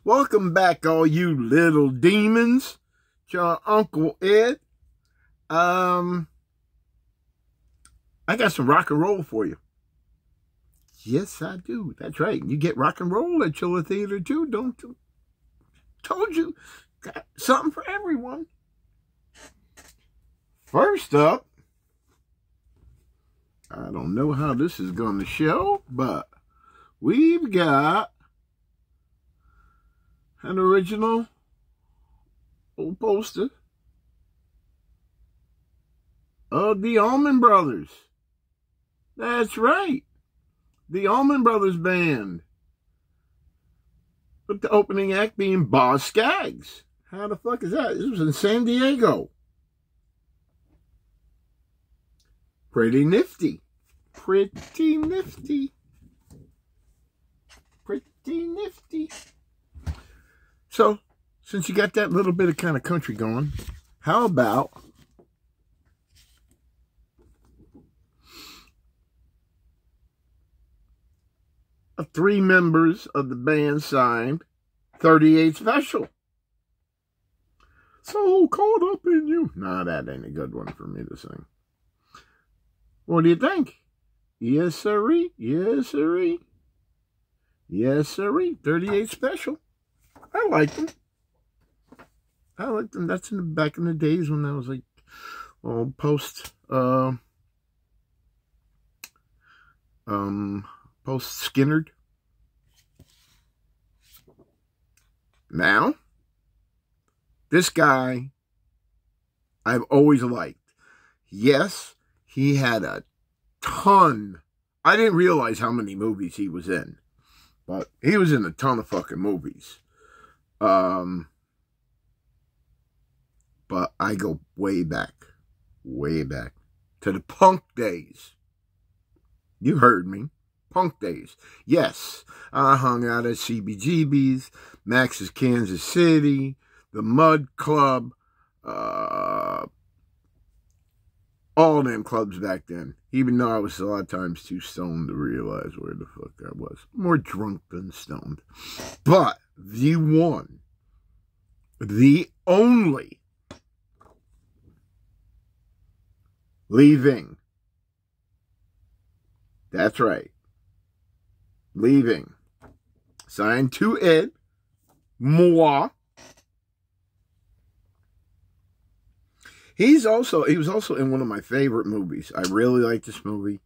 Welcome back, all you little demons. It's your Uncle Ed. I got some rock and roll for you. Yes, I do. That's right. You get rock and roll at Chiller Theater too, don't you? Told you. Got something for everyone. First up, I don't know how this is going to show, but we've got an original old poster of the Allman Brothers. That's right. The Allman Brothers Band. With the opening act being Boz Scaggs. How the fuck is that? This was in San Diego. Pretty nifty. Pretty nifty. Pretty nifty. So, since you got that little bit of kind of country going, how about three members of the band signed 38 Special? So caught up in you. Nah, that ain't a good one for me to sing. What do you think? Yes, sirree. Yes, sirree. Yes, sirree. 38 Special. I like them. I like them. That's back in the days when I was like, post Skinnerd. Now, this guy I've always liked. Yes, he had a ton. I didn't realize how many movies he was in, but he was in a ton of fucking movies. But I go way back to the punk days. You heard me. Punk days. Yes, I hung out at CBGB's, Max's Kansas City, the Mud Club, all them clubs back then. Even though I was a lot of times too stoned to realize where the fuck I was. More drunk than stoned. But the one, the only, Leaving. That's right. Leaving. Signed to Ed. Moi. He was also in one of my favorite movies. I really like this movie.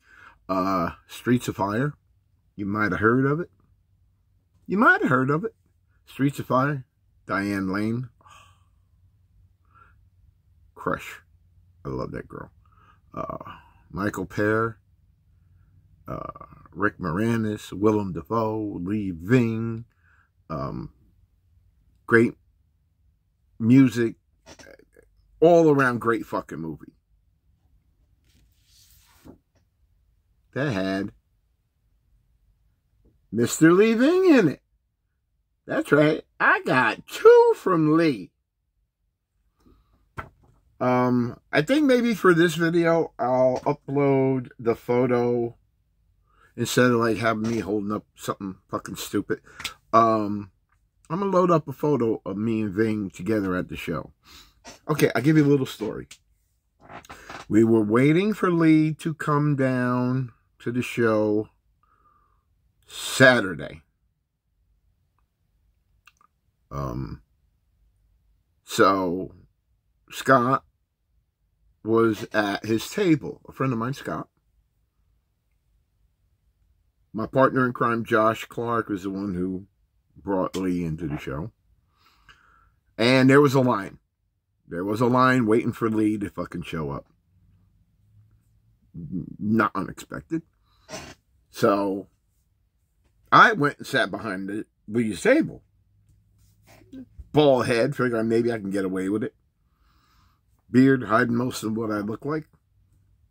Streets of Fire. You might have heard of it. You might have heard of it. Streets of Fire. Diane Lane. Crush. I love that girl. Michael Pear. Rick Moranis. Willem Dafoe. Lee Ving. Great music. All around great fucking movie. That had Mr. Lee Ving in it. That's right. I got two from Lee. I think maybe for this video, I'll upload the photo instead of like having me holding up something fucking stupid. I'm going to load up a photo of me and Ving together at the show. Okay, I'll give you a little story. We were waiting for Lee to come down to the show Saturday. So Scott was at his table. A friend of mine, Scott. My partner in crime, Josh Clark, was the one who brought Lee into the show. And there was a line. There was a line waiting for Lee to fucking show up. Not unexpected. So, I went and sat behind Lee's table. Bald head, figured maybe I can get away with it. Beard, hiding most of what I look like.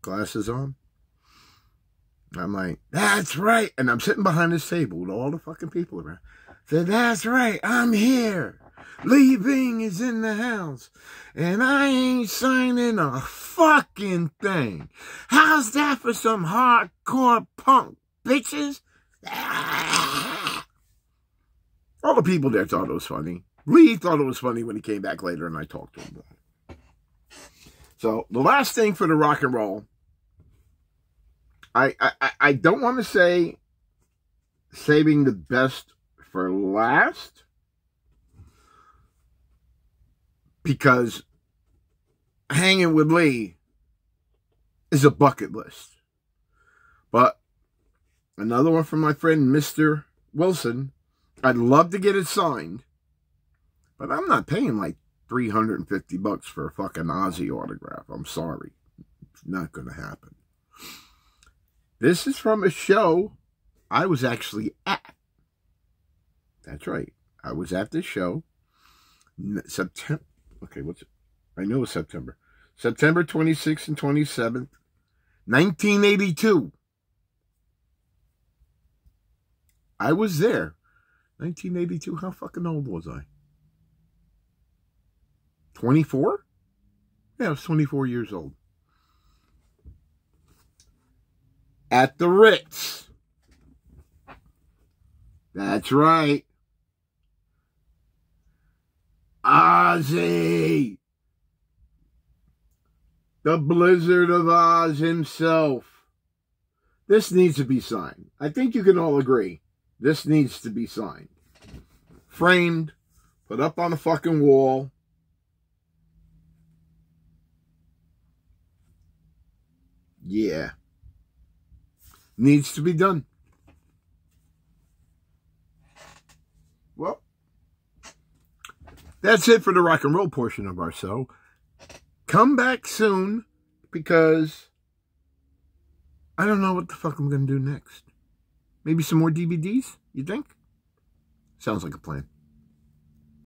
Glasses on. I'm like, that's right. And I'm sitting behind this table with all the fucking people around. I said, that's right, I'm here. Lee Ving is in the house, and I ain't signing a fucking thing. How's that for some hardcore punk, bitches? All the people there thought it was funny. Lee thought it was funny when he came back later and I talked to him about it. So the last thing for the rock and roll, I don't want to say saving the best for last, because hanging with Lee is a bucket list. But another one from my friend Mr. Wilson, I'd love to get it signed, but I'm not paying like $350 for a fucking Ozzy autograph. I'm sorry. It's not going to happen. This is from a show I was actually at. That's right. I was at this show. September. Okay, what's it? I know it's September. September 26th and 27th, 1982. I was there. 1982. How fucking old was I? 24? Yeah, I was 24 years old. At the Ritz. That's right. Ozzy. The Blizzard of Oz himself. This needs to be signed. I think you can all agree. This needs to be signed. Framed. Put up on the fucking wall. Yeah. Needs to be done. Well, that's it for the rock and roll portion of our show. Come back soon, because I don't know what the fuck I'm going to do next. Maybe some more DVDs, you think? Sounds like a plan.